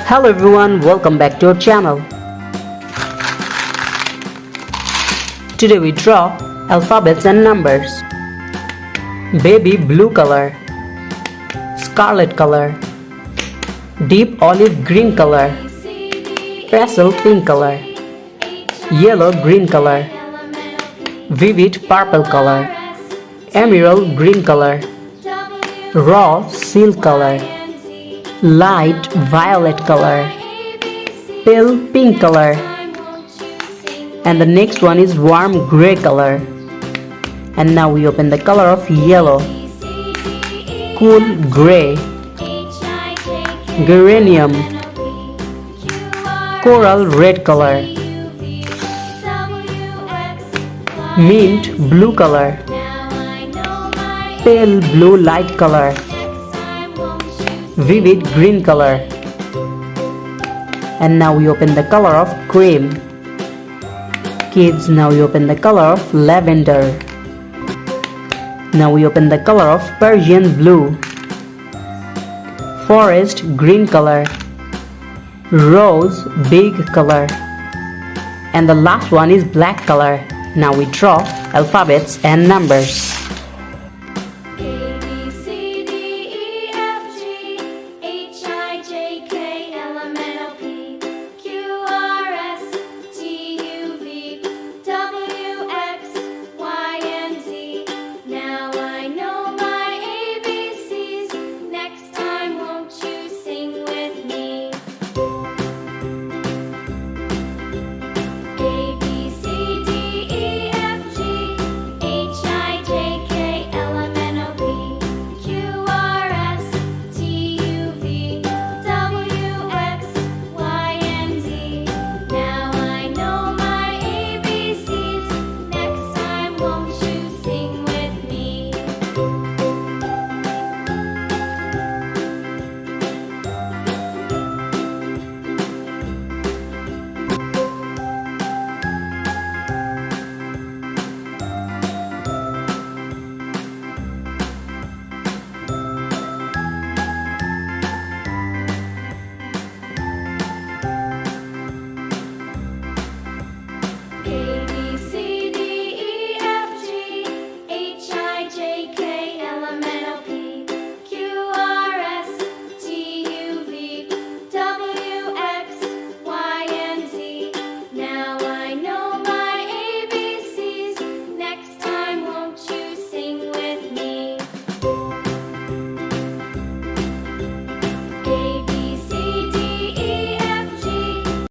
Hello everyone, welcome back to our channel. Today we draw alphabets and numbers. Baby blue color, scarlet color, deep olive green color, pastel pink color, yellow green color, vivid purple color, emerald green color, raw silk color, light violet color, pale pink color, and the next one is warm gray color. And now we open the color of yellow, cool gray, geranium, coral red color, mint blue color, pale blue light color, vivid green color. And now we open the color of cream. Kids, now we open the color of lavender. Now we open the color of Persian blue, forest green color, rose big color, and the last one is black color. Now we draw alphabets and numbers.